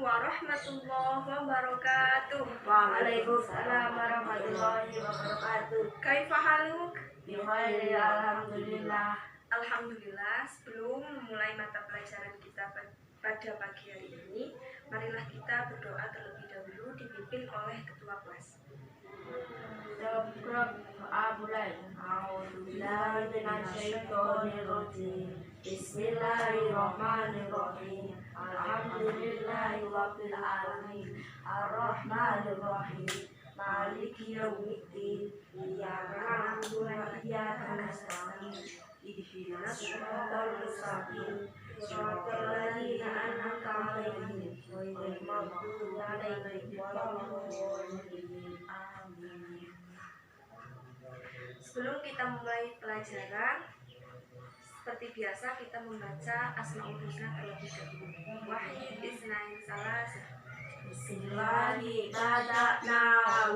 warahmatullahi wabarakatuh. Waalaikumsalam warahmatullahi wabarakatuh. Kaifa haluk? Bikhair, alhamdulillah. Alhamdulillah. Sebelum memulai mata pelajaran kita pada pagi hari ini, marilah kita berdoa terlebih dahulu dipimpin oleh ketua kelas. Bismillahirrahmanirrahim. Alhamdulillahirabbil alamin. Arrahmanirrahim. Maliki yaumiddin. Iyyaka na'budu wa iyyaka nasta'in. Ihdinas siratal mustaqim. Shiratal ladzina an'amta 'alaihim ghairil maghdubi 'alaihim waladdallin. Amin. Sebelum kita mulai pelajaran, seperti biasa kita membaca Asmaul Husna terlebih dahulu. Wahid isnain salasa. Bismillahi bada'na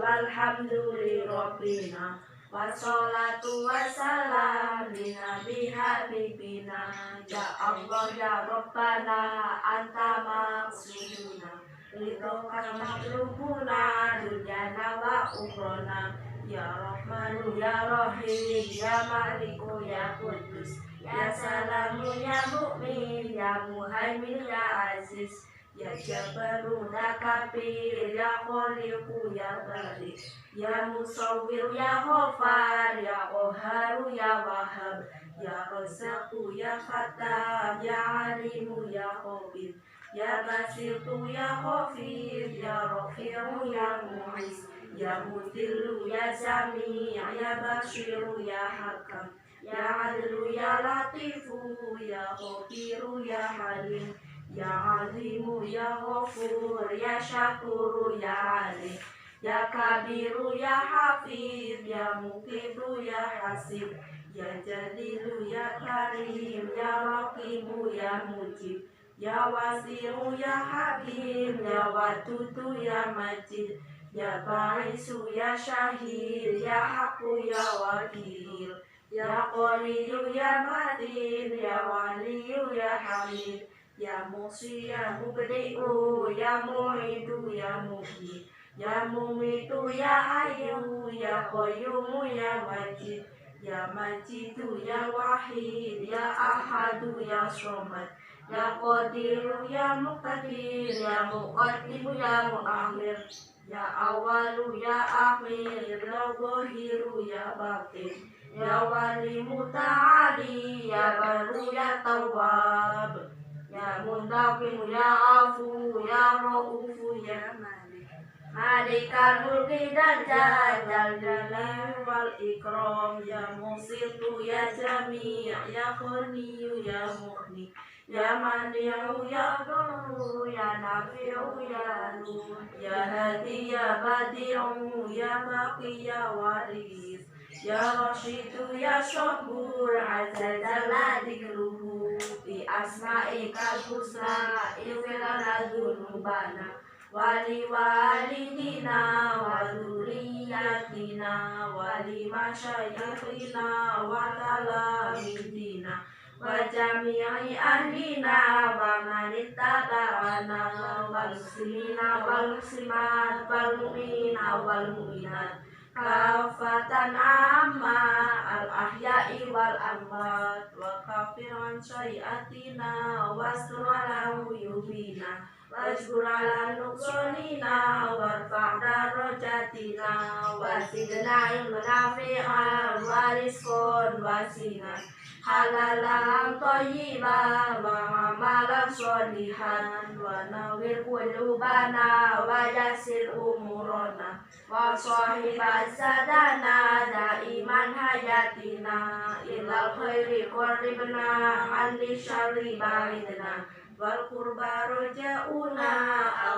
walhamdulillahirrabbina wassalatu wassalam li nabi habibina ya Allah ya Rabbana anta maqsuduna ridhoka matlubuna dunyana wa ukhrana ya Rahmanu ya Rahim ya Maliku ya Qudus ya Salamu ya Mu'min ya Muhaimin ya Aziz ya Jabaru ya Kabir ya Khaliqu ya Bari ya Musawwir ya Ghafar ya Qaharu ya Wahhab ya Razzaqu ya Fatah ya Alimu ya Khabir ya Basitu ya Khafir ya Rafi'u ya Mu'izz ya Mudillu ya Sami' ya Bashiru ya Hakam ya Adlu ya Latifu ya Khabiru ya Halim ya Azimu ya Ghafur ya Syakuru ya Alim ya Kabiru ya Hafiz ya Muqitu ya Hasib ya Jalilu ya Karim ya Raqibu ya Mujib ya Wasi'u ya Hakim ya Wadudu ya Majid ya Ba'isu ya Syahid ya Haqqu ya Wakil ya Qaliyu ya Matin ya Waliyu ya Hamid ya Musi ya Mubdi'u ya Mu'idu ya Muhyi ya Mumitu ya Hayyu ya Qayyumu ya Majid ya Majidu ya Wahid ya Ahadu ya Somad ya Qadiru ya Muqtadir ya Muqaddimu ya Mu'akhir ya Awalu ya Akhir ya Zahiru ya Batin ya Wali Muta'ali ya Baru ya Tawwab ya Muntaqim ya Afu ya Ra'ufu ya Malik Malikal mulki dan jajal jalal wal ikram ya Musitu ya Jami' ya Khaniyu ya Mughni ya Mani'u ya Dhurru ya Nafi'u ya Nur ya Hadi ya Badi'u ya Baqi ya Waris ya Rashidu ya Syabur azza jalla dzikruhu bi asma'ikal husna ighfirlana dzunubana wali walidina wa dzurriyyatina wali masyayikhina wa talamidina wa jami'i ahlina wa man ittaba'ana wal muslimina wal muslimat wal mu'minina wal mu'minat kafatan amma al ahya'i wal amwat wa kafiran sayiatina wastur ala uyubina wajbur ala nuqsanina warfa' darajatina wasidna ilman nafi'an wa rizqan wasi'an halalan thayyiban wa amalan sholihan wa nawwir qulubana wa yassir umurana wa sahibas sadana daiman hayatina ilal khairi qaribna anni syarri ba'idna wal qurba raja'una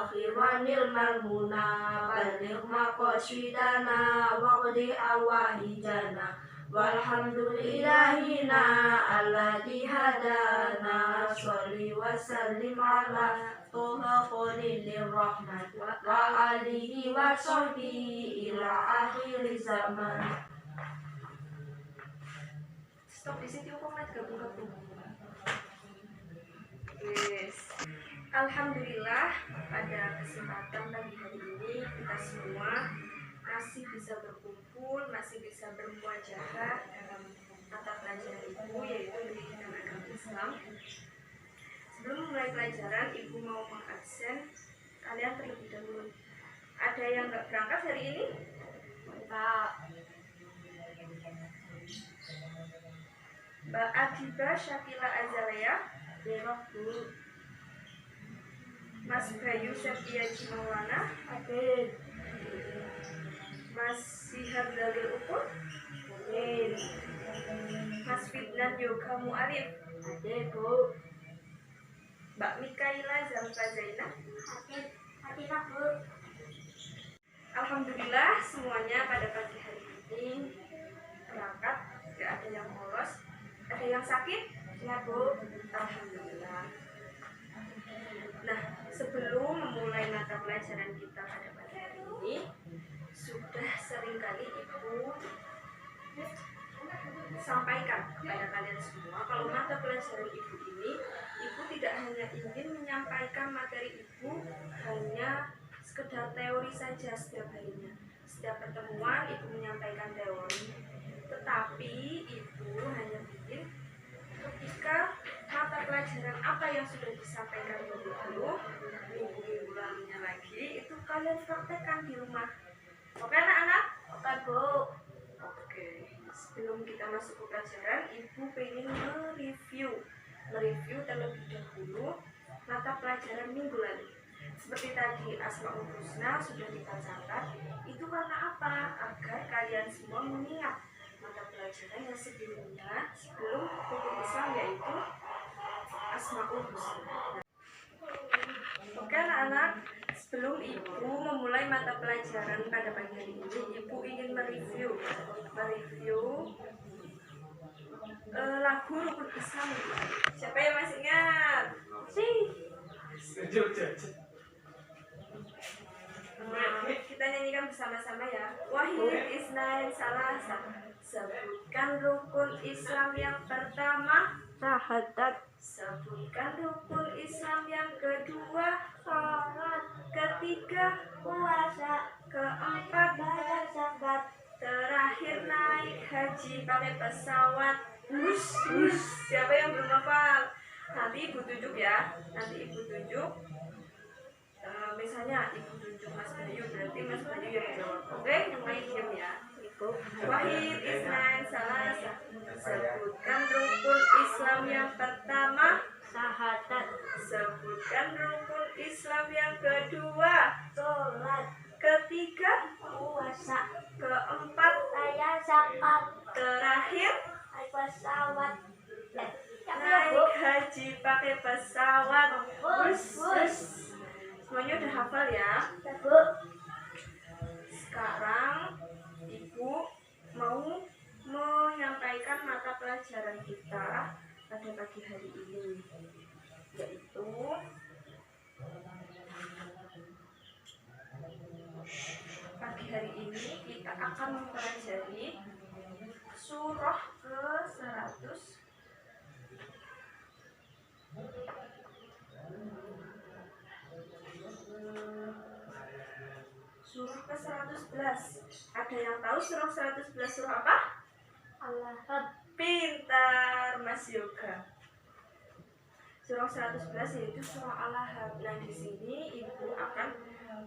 akhiranil malmuna baligh maqasidana waqdi awahijana walhamdulillahina alladhi hadana sholli wa sallim ala Toha Qolilil Rahmat wa alihi wa sahbihi ila akhir zaman. Stop di situ kok gabung-gabung. Yes. Alhamdulillah pada kesempatan pagi hari ini kita semua masih bisa berkumpul, masih bisa bermuajalah dalam mata pelajaran Ibu, yaitu pendidikan agama Islam. Sebelum mulai pelajaran, Ibu mau mengabsen kalian terlebih dahulu. Ada yang nggak berangkat hari ini? Mbak Adiba Syakila Azalea, Mas Bayu Septiaji Maulana, Mas Sihab Dalil Ukur, Mas Fitnan Yoga Mu'alif, Mbak Mikaila Zamfa Zainab. Alhamdulillah semuanya pada pagi hari ini berangkat, tidak ada yang bolos. Ada yang sakit? Ya Bu. Alhamdulillah. Nah, sebelum memulai mata pelajaran kita pada pagi hari ini, sudah seringkali Ibu sampaikan kepada kalian semua kalau mata pelajaran Ibu ini, Ibu tidak hanya ingin menyampaikan materi Ibu hanya sekedar teori saja setiap harinya. Setiap pertemuan Ibu menyampaikan teori, tetapi Ibu hanya ingin ketika mata pelajaran apa yang sudah disampaikan dulu, minggu-minggu lalunya lagi, itu kalian praktekkan di rumah. Oke anak-anak? Oke Bu. Oke. Sebelum kita masuk ke pelajaran, Ibu pengen mereview terlebih dahulu mata pelajaran minggu lalu. Seperti tadi Asmaul Husna sudah kita catat, itu karena apa? Agar kalian semua mengingat mata pelajaran yang sebelumnya, sebelum hukum Islam, yaitu Asmaul Husna. Oke anak-anak, sebelum Ibu memulai mata pelajaran pada pagi hari ini, Ibu ingin mereview lagu Rukun Islam. Siapa yang masih ingat? Kita nyanyikan bersama-sama ya. Wahid Isnain Salasa. Sebutkan rukun Islam yang pertama. Syahadat. Sebutkan rukun Islam yang kedua. Salat. Ketiga, Puasa. keempat, Bayar zakat. terakhir naik haji pakai pesawat. Siapa yang belum hafal? Nanti Ibu tunjuk ya. Nanti Ibu tunjuk. Misalnya Ibu tunjuk Mas Bayu, berarti Mas Bayu yang jawab. Oke, yang lain diam ya. Wahid Isnain Salasa. Sebutkan rukun Islam yang pertama. Syahadat. Sebutkan rukun Islam yang kedua. Salat. Ketiga, Puasa. keempat, Bayar zakat. terakhir Pesawat. naik haji pakai pesawat. Bus. Semuanya udah hafal ya. Bu. Sekarang Ibu mau menyampaikan mata pelajaran kita pada pagi hari ini, yaitu pagi hari ini kita akan mempelajari surah ke-100 surah ke-111. Ada yang tahu surah 111 surah apa? Al-Lahab. Pintar Mas Yoga. Surah 111 yaitu surah Al-Lahab. Nah, di sini Ibu akan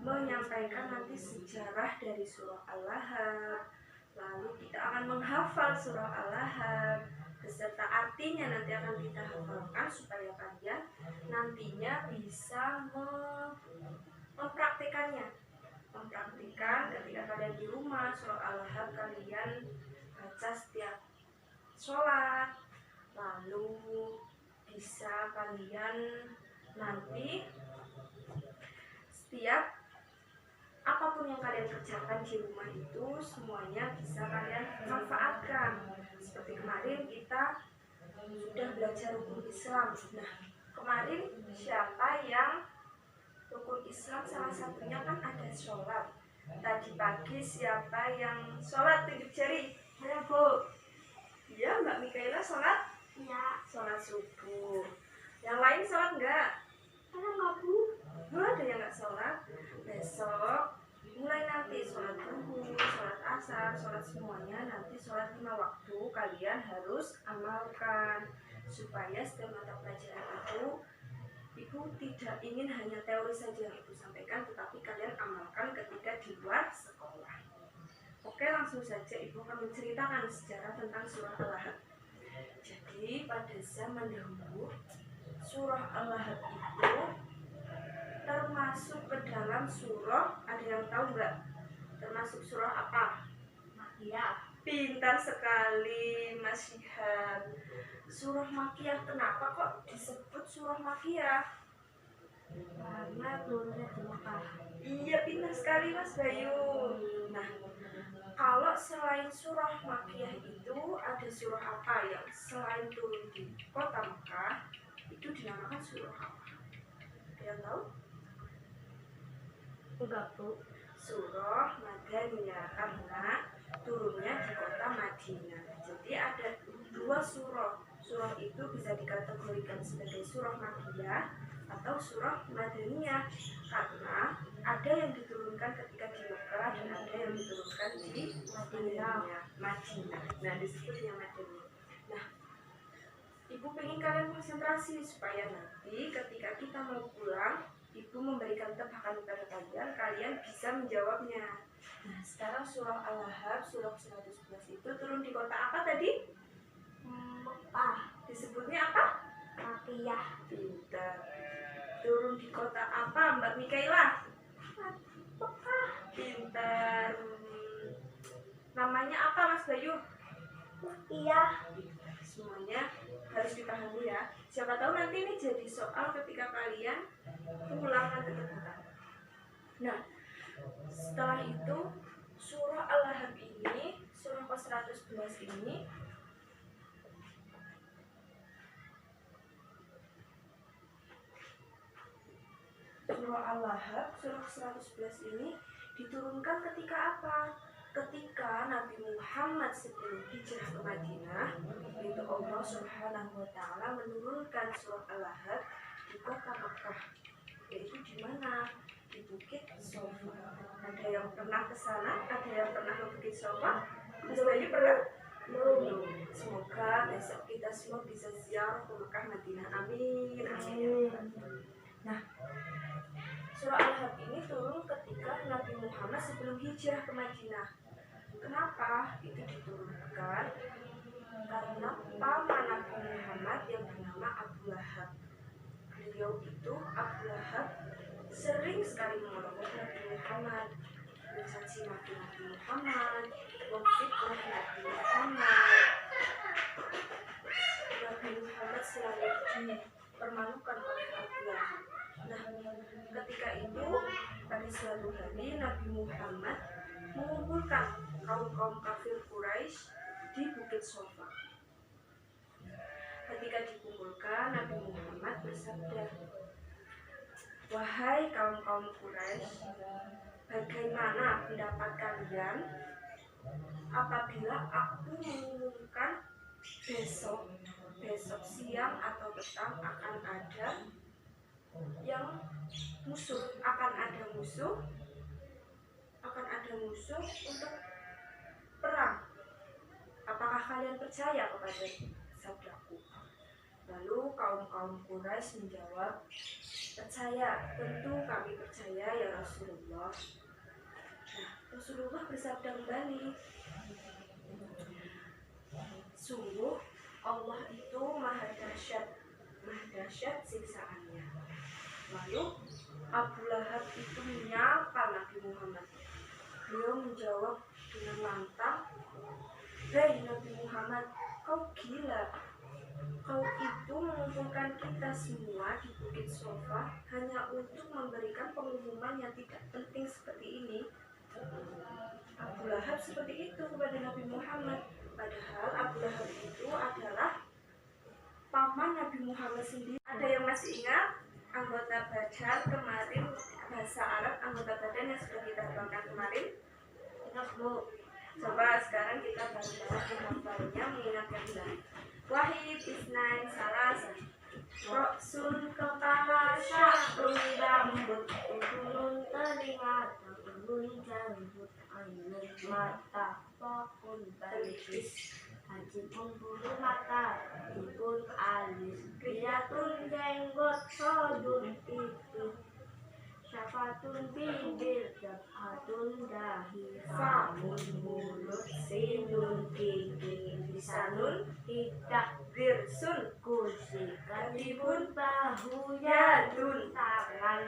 menyampaikan nanti sejarah dari surah Al-Lahab. Lalu kita akan menghafal surah Al-Lahab beserta artinya nanti akan kita hafalkan supaya kalian nantinya bisa mempraktikannya. Mempraktikan ketika kalian di rumah surah Al-Lahab kalian baca setiap sholat, lalu bisa kalian nanti setiap apapun yang kalian kerjakan di rumah itu semuanya bisa kalian manfaatkan. Seperti kemarin kita sudah belajar rukun Islam. Nah, kemarin siapa yang rukun Islam salah satunya kan ada sholat. Tadi pagi siapa yang sholat? Tunjuk jari. Ada Bu. Iya, Mbak Mikaela sholat? Ya. Sholat subuh. Yang lain sholat enggak? Ada nggak Bu? semuanya nanti sholat 5 waktu kalian harus amalkan, supaya setiap mata pelajaran itu Ibu tidak ingin hanya teori saja yang Ibu sampaikan, tetapi kalian amalkan ketika di luar sekolah. Oke, langsung saja Ibu akan menceritakan sejarah tentang surah Al-Lahab. Jadi pada zaman dahulu surah Al-Lahab itu termasuk ke dalam surah, ada yang tahu nggak? Termasuk surah apa? Makiyah. Pintar sekali Mas Syihab. Surah Makiyah, kenapa kok disebut surah Makiyah? Karena turunnya di Mekah. Iya, pintar sekali Mas Bayu. Nah, kalau selain surah Makiyah itu ada surah apa yang selain turun di kota Mekah itu dinamakan surah apa? Ada yang tahu? Enggak, Bu. Surah Madaniyah, karena turunnya di kota Madinah. Jadi ada 2 surah. Surah itu bisa dikategorikan sebagai surah Makiyah atau surah Madaniyah, karena ada yang diturunkan ketika di Mekah dan ada yang diturunkan di Madinah. Nah, disebutnya Madaniyah. Nah, Ibu pengen kalian konsentrasi supaya nanti ketika kita mau pulang, Ibu memberikan tebakan kepada kalian, kalian bisa menjawabnya. Nah, sekarang surah Al-Lahab, surah 111 itu turun di kota apa tadi? Mekah. Disebutnya apa? Makiyah. Pintar. Turun di kota apa Mbak Mikaela? Mekah. Pintar. Namanya apa Mas Bayu? Makiyah. Semuanya harus dipahami ya. Siapa tahu nanti ini jadi soal ketika kalian pulang nanti terbuka. Nah, setelah itu surah Al-Lahab ini, surah ke-111 ini surah Al-Lahab, surah 111 ini diturunkan ketika apa? Ketika Nabi Muhammad sebelum hijrah ke Madinah, itu Allah Subhanahu wa Ta'ala menurunkan surah Al-Lahab di kota Makkah, yaitu di mana? Di Bukit Sofa. Ada yang pernah ke sana? Ada yang pernah ke Bukit Sofa? Mas Bayu pernah? Belum. Semoga besok kita semua bisa ziarah ke Makkah Madinah. Amin. Amin. Nah, surah Al-Lahab ini turun ketika Nabi Muhammad sebelum hijrah ke Madinah. Kenapa itu diturunkan? Karena paman Nabi Muhammad yang bernama Abu Lahab. Beliau itu Abu Lahab sering sekali menolong Nabi Muhammad, mencaci maki Nabi Muhammad, memfitnah Nabi Muhammad. Nabi Muhammad selalu dipermalukan oleh Abu Lahab. Nah, ketika itu pada suatu hari Nabi Muhammad mengumpulkan kaum kafir Quraisy di Bukit Sofa. Ketika dikumpulkan, Nabi Muhammad bersabda, "Wahai kaum Quraisy, bagaimana pendapat kalian apabila aku mengumumkan besok siang atau petang akan ada musuh untuk perang. Apakah kalian percaya kepada sabdaku?" Lalu kaum Quraisy menjawab, "Percaya, tentu kami percaya ya Rasulullah." Nah, Rasulullah bersabda kembali, "Sungguh Allah itu maha dahsyat siksaannya." Lalu Abu Lahab itu menyapa Nabi Muhammad. Beliau menjawab dengan lantang, "Hei Nabi Muhammad, kau gila. Kau itu mengumpulkan kita semua di Bukit Sofa hanya untuk memberikan pengumuman yang tidak penting seperti ini." Abu Lahab seperti itu kepada Nabi Muhammad. Padahal Abu Lahab itu adalah paman Nabi Muhammad sendiri. Ada yang masih ingat anggota badan kemarin, bahasa Arab anggota badan yang sudah kita terangkan kemarin? Ingat Bu. Coba sekarang kita bareng-bareng menghafalnya, mengingatkan kita. Wahid, Isnain, Salas, Roksun, kepala, Syahrul, rambut, Turun telinga, turun janggut, air mata. Tokun balikis haji pun bulu mata dipun alis kriyatun jenggot sodun itu syafatun bibir dabhatun dahi famun mulut sinun gigi lisanun tidak dirsun kursi katibun bahu yadun tangan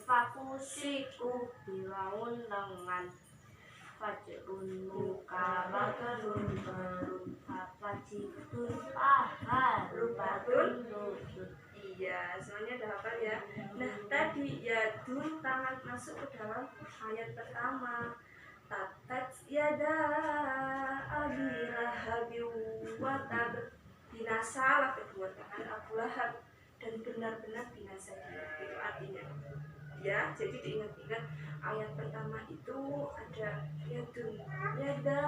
fakusiku bilaun lengan fajrun muka bakarun barun fajitun paha rubatun lutut. Iya, semuanya udah hafal ya. Nah, tadi yadun tangan masuk ke dalam ayat pertama. Tatat yada abi lahabi wa tab. Binasalah kedua tangan Abu Lahab dan benar-benar binasa dia. Itu artinya. Ya, jadi diingat-ingat ayat pertama itu ada yadun yada.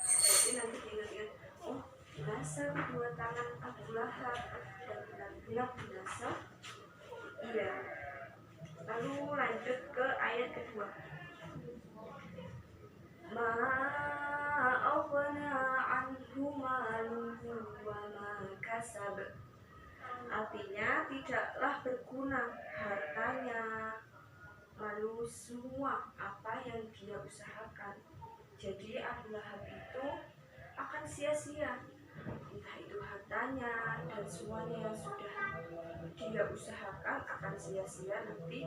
Jadi nanti diingat-ingat, oh binasa kedua tangan Abu Lahab dan benar-benar binasa. Iya. Lalu lanjut ke ayat kedua. Ma'aghna anhu maluhu wa ma kasab. Artinya tidaklah berguna hartanya, lalu semua apa yang dia usahakan. Jadi Abu Lahab itu akan sia-sia, entah itu hartanya dan semuanya yang sudah dia usahakan akan sia-sia, nanti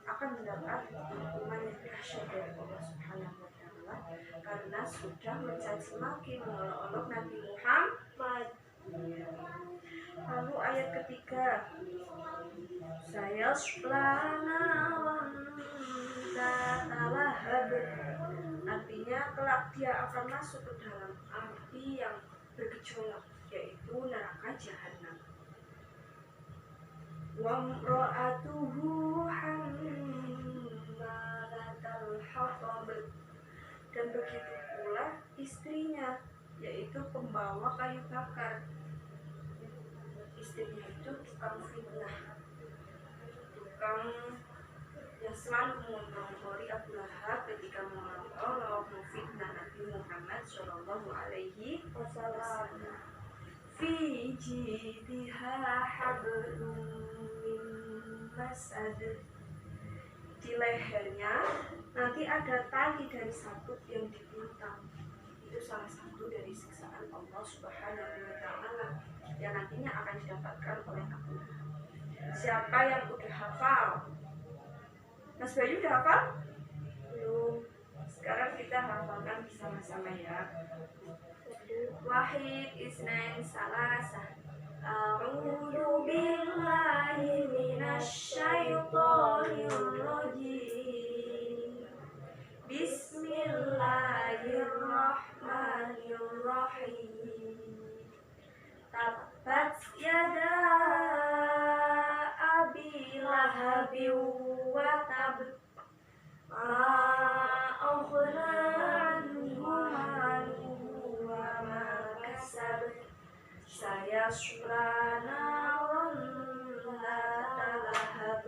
akan mendapat hukuman yang dahsyat dari Allah Subhanahu wa Ta'ala karena sudah mencaci maki mengolok-olok Nabi Muhammad. Lalu ayat ketiga, saya naran dzata lahab. Artinya kelak dia akan masuk ke dalam api yang bergejolak, yaitu neraka jahanam. Wa imra'atuhu hammalatal hatab. Dan begitu pula istrinya, yaitu pembawa kayu bakar. Istrinya itu tukang fitnah, tukang yang selalu mengompori Abu Lahab ketika mengolok-olok memfitnah Nabi Muhammad Shallallahu Alaihi Wasallam. Fi jidha hablum min masad. Di lehernya nanti ada tali dari sabut yang dibintang. Itu salah satu dari siksaan Allah Subhanahu wa Ta'ala yang nantinya akan didapatkan oleh Abu Lahab. Siapa yang udah hafal? Mas Bayu udah hafal? Belum. Sekarang kita hafalkan bersama-sama ya. Wahid isnain salasah. A'udzu billahi minasyaitonir rajim. Bismillahirrahmanirrahim. Tabbat yada abi lahabi wa tab. Ma'aghna anhu maluhu wa ma kasab. Sayasla naran dzata lahab.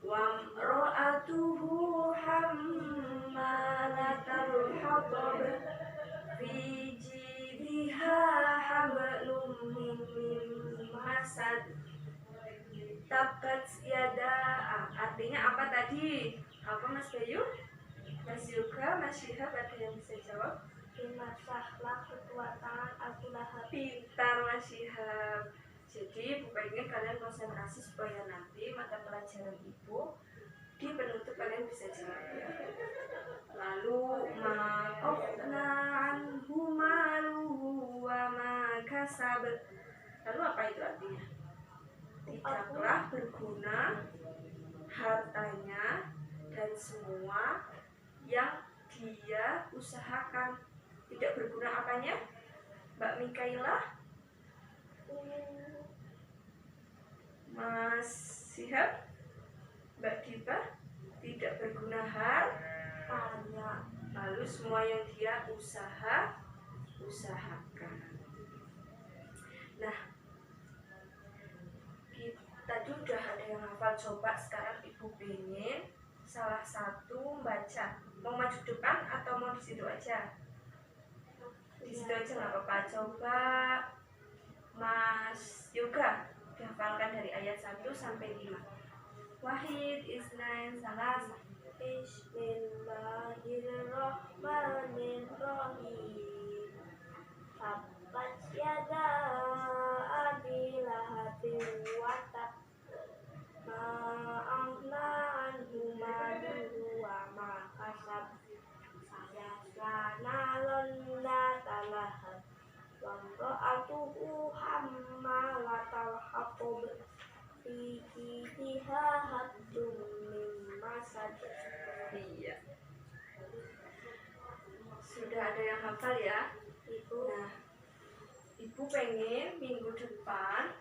Wa imra'atuhu hammalatal hatab. Fi jidha hablum min masad. Tabbat yada. Artinya apa tadi? Apa Mas Bayu? Mas Yoga, Mas Syihab, ada yang bisa jawab? Binasahlah kedua tangan Abu Lahab. Pintar Mas Syihab. Jadi pokoknya kalian konsentrasi supaya nanti mata pelajaran ibu di penutup kalian bisa jawab ya. Lalu ma'aghna anhu maluhu wa ma kasab. Lalu apa itu artinya? Tidaklah berguna hartanya dan semua yang dia usahakan. Tidak berguna apanya? Mbak Mikaila, Mas Syihab, Mbak Dipa, tidak berguna hartanya. Lalu semua yang dia usahakan. Nah, tadi udah ada yang hafal. Coba sekarang ibu pengen salah satu baca Mau maju depan atau mau di situ aja? Di situ aja nggak apa-apa. Coba Mas Yoga dihafalkan dari ayat 1 sampai 5. Wahid, Isnain, Salasa. Bismillahirrahmanirrahim. Tabbat yada abi lahabin wa tab. Ma aghna anhu maluhu wa ma kasab. Sayasla naron dzata lahab. Wa imra'atuhu hammalatal hatab. Fi jidiha hablum min masad. Iya. Sudah ada yang hafal ya? Ibu. Nah, Ibu pengen minggu depan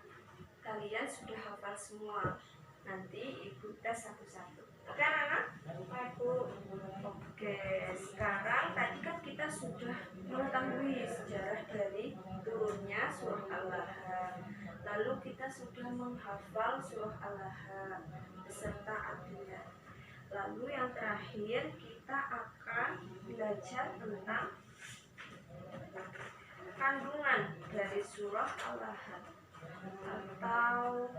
kalian sudah hafal semua. Nanti Ibu tes satu-satu. Oke anak-anak? Ibu. Oke, sekarang tadi kan kita sudah mengetahui sejarah dari turunnya surah Al-Lahab. Lalu kita sudah menghafal surah Al-Lahab beserta artinya. Lalu yang terakhir kita akan belajar tentang kandungan dari surah Al-Lahab atau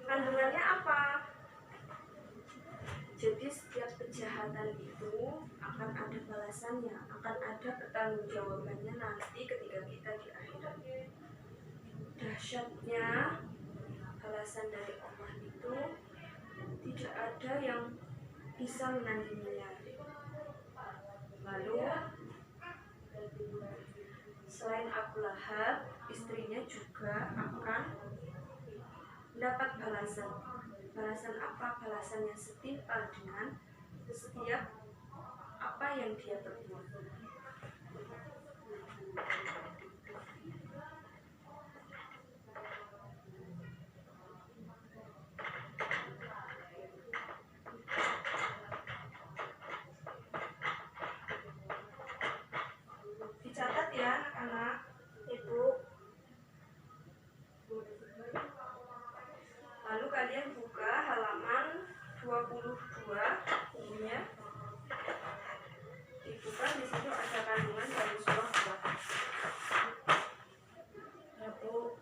kandungannya apa? Jadi setiap kejahatan itu akan ada balasannya, akan ada pertanggungjawabannya nanti ketika kita di akhirat. Dahsyatnya balasan dari Allah itu tidak ada yang bisa menandinginya. Lalu selain Abu Lahab, istrinya juga akan mendapat balasan. Balasan apa? Balasan yang setimpal dengan setiap apa yang dia perbuat. Dicatat ya anak-anak. Ibu. Lalu kalian buka halaman 22 bukunya. Dibuka, di situ ada kandungan dari surah Al-Lahab. Ibu.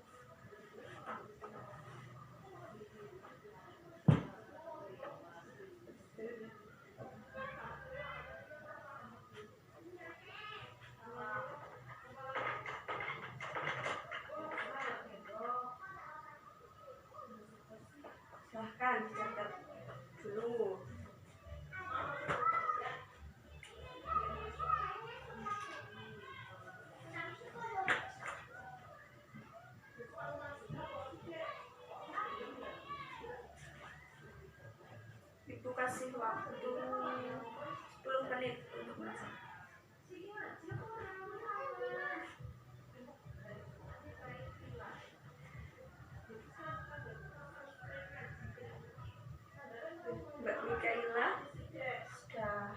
Silahkan dicatat dulu. Ibu kasih waktu 10 menit untuk masak. Mbak Mikaela sudah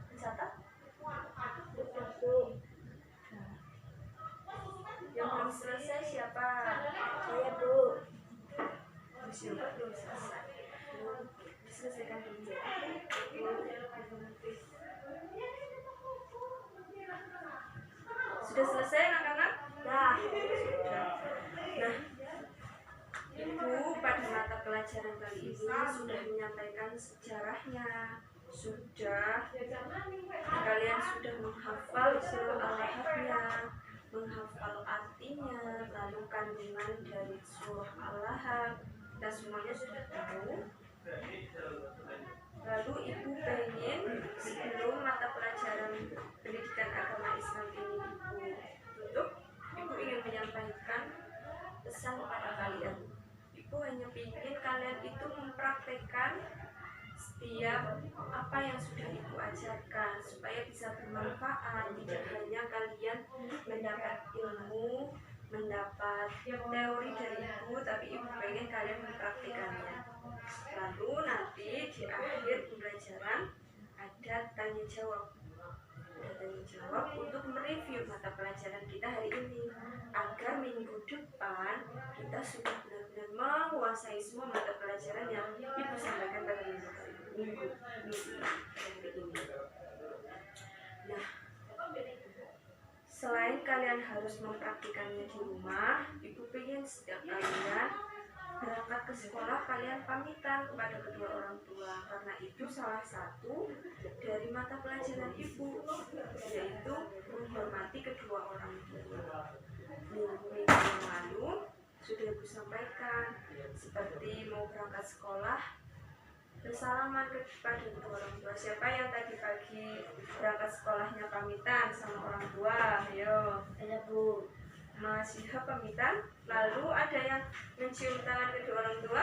mencatat? Ibu. Yang belum selesai siapa? Saya, Bu. Mas Yoga belum selesai. Selesaikan dulu ya. Sudah selesai anak-anak? Dah. Sudah. Nah, Ibu pada mata pelajaran kali ini sudah menyampaikan sejarahnya, sudah kalian sudah menghafal surah Al-Lahab-nya, menghafal artinya, lalu kandungan dari surah Al-Lahab, kita semuanya sudah tahu. Lalu Ibu pengen sebelum mata pelajaran pendidikan agama Islam ini tutup, Ibu ingin menyampaikan pesan kepada kalian. Ibu hanya ingin kalian itu mempraktekkan setiap apa yang sudah ibu ajarkan supaya bisa bermanfaat, tidak hanya kalian mendapat ilmu, mendapat teori dari ibu, tapi ibu pengen kalian mempraktikannya. Lalu nanti di akhir pembelajaran ada tanya jawab untuk mereview mata pelajaran kita hari ini, agar minggu depan kita sudah benar-benar menguasai semua mata pelajaran yang ibu sampaikan pada minggu ini. Nah, selain kalian harus mempraktikannya di rumah, ibu pengen setiap kalian berangkat ke sekolah kalian pamitan kepada kedua orang tua, karena itu salah satu dari mata pelajaran ibu, yaitu menghormati kedua orang tua. Minggu-minggu yang lalu sudah ibu sampaikan, seperti mau berangkat sekolah bersalaman kepada kedua orang tua. Siapa yang tadi pagi berangkat sekolahnya pamitan sama orang tua? Ayo, Ada Bu. Mas Yuha pamitan. Lalu ada yang mencium tangan kedua orang tua?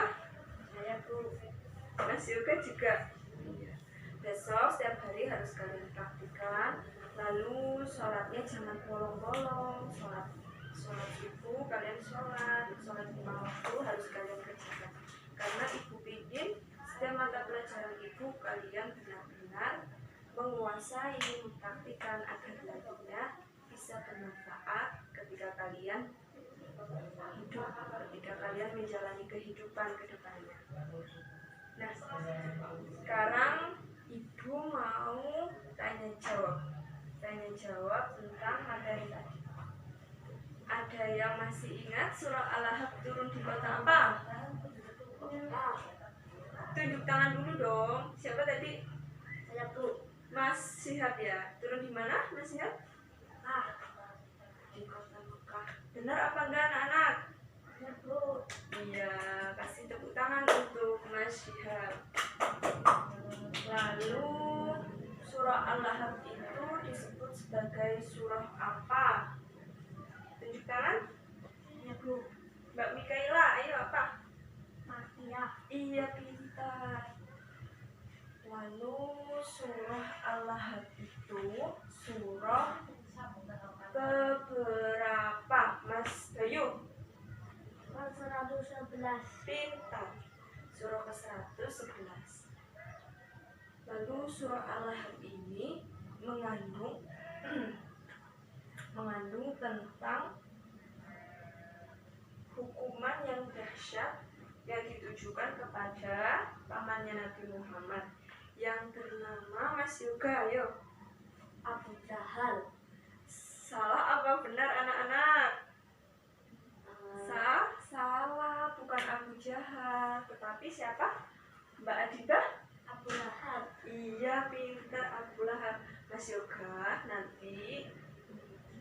Ada Bu. Mas Yoga juga. Besok setiap hari harus kalian praktikan. Lalu sholatnya jangan bolong-bolong. Sholat ibu kalian sholat lima waktu harus kalian kerjakan. Karena ibu ingin setiap mata pelajaran ibu kalian benar-benar menguasai, mempraktikkan agar nantinya bisa bermanfaat ketika kalian hidup, ketika kalian menjalani kehidupan ke depannya. Nah, sekarang ibu mau tanya jawab tentang materi tadi. Ada yang masih ingat surah Al-Ahzab turun di kota apa? Tunjuk tangan dulu dong. Siapa tadi? Ada Bu. Mas Syihab ya. Turun di mana, Mas Syihab? Di kota Mekah. Benar apa enggak anak-anak? Ada Bu. Iya, kasih tepuk tangan untuk Mas Syihab. Lalu surah Al-Ahzab itu disebut sebagai surah apa? Tunjuk tangan. Ada Bu. Mbak Mikaela, ayo apa? Makiyah. Iya, pintar. Lalu surah Al-Ahzab itu surah keberapa, Mas Bayu? 111. Pintar. Surah ke-111. Lalu surah Al-Ahzab ini mengandung tentang hukuman yang dahsyat yang ditujukan kepada pamannya Nabi Muhammad yang bernama Mas Yoga. Ayo, Abu Jahal. salah apa benar anak-anak? Salah, bukan Abu Jahal, tetapi siapa? Mbak Adibah? Abu Lahab. Iya, pintar, Abu Lahab. Mas Yoga, nanti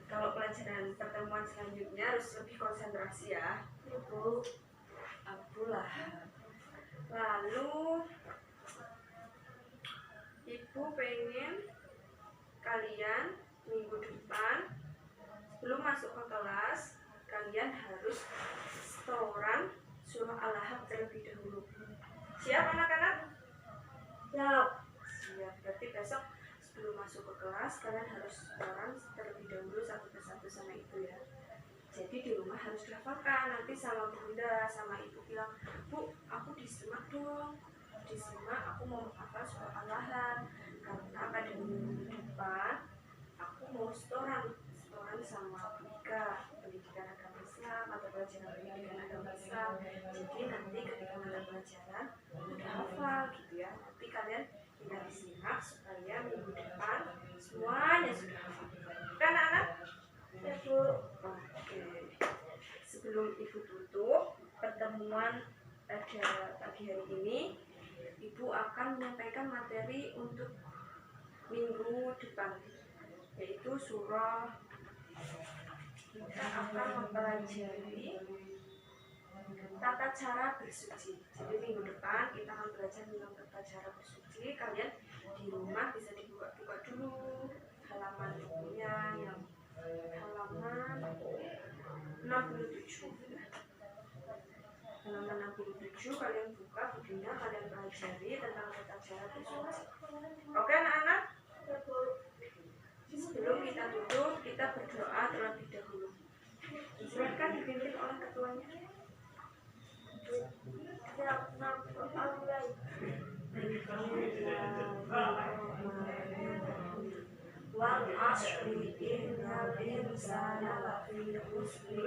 kalau pelajaran pertemuan selanjutnya harus lebih konsentrasi ya. Ibu. Abu Lahab. Lalu ibu pengen kalian minggu depan sebelum masuk ke kelas kalian harus setoran surah Al-Ahzab terlebih dahulu. Siap anak-anak? Siap. Siap. Berarti besok sebelum masuk ke kelas kalian harus setoran terlebih dahulu satu persatu sama ibu ya. Jadi di rumah harus dihafalkan. Nanti sama bunda sama ibu bilang, Bu, aku disimak dong, disimak, aku mau menghafal surah Al-Ahzab. Karena pada minggu depan aku mau setoran sama Bika, pendidikan agama Islam atau pelajaran pendidikan agama Islam. Jadi nanti ketika mata pelajaran udah hafal gitu ya. Nanti kalian tinggal disimak supaya minggu depan semuanya sudah hafal. Kan anak? Ya Bu. Oke. Sebelum ibu tutup pertemuan pada pagi hari ini, ibu akan menyampaikan materi untuk minggu depan, yaitu surah. Kita akan mempelajari tata cara bersuci. Jadi minggu depan kita akan belajar tentang tata cara bersuci. Kalian di rumah bisa dibuka-buka dulu halaman bukunya yang halaman 67. Halaman 67 kalian buka bukunya, kalian pelajari tentang tata cara bersuara. Oke anak-anak? Sebelum kita tutup, kita berdoa terlebih dahulu. Silakan dipimpin oleh ketuanya. Wal asri innal insana lafi khusr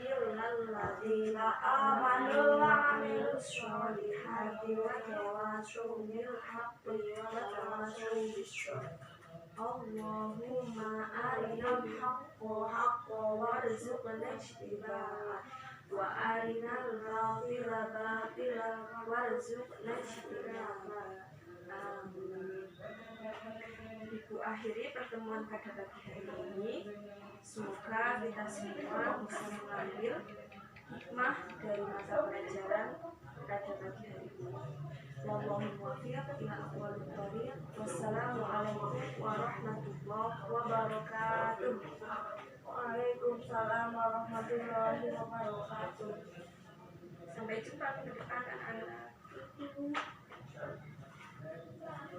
illa alladziina aamanu wa 'amilus sholihati wa tawashaw bil haqqi wa tawashaw bis sabr. Allahumma arinal haqqa haqqan warzuqna ittiba'ah wa arinal batila batilan warzuqna ijtinabah. Amin. Ibu akhiri pertemuan pada pagi hari ini. Semoga kita semua bisa mengambil hikmah dari mata pelajaran pada pagi hari ini. Wallahu muwaffiq ila aqwamit thoriq. Wassalamualaikum warahmatullahi wabarakatuh. Waalaikumsalam warahmatullahi wabarakatuh. Sampai jumpa ke depan anak-anak.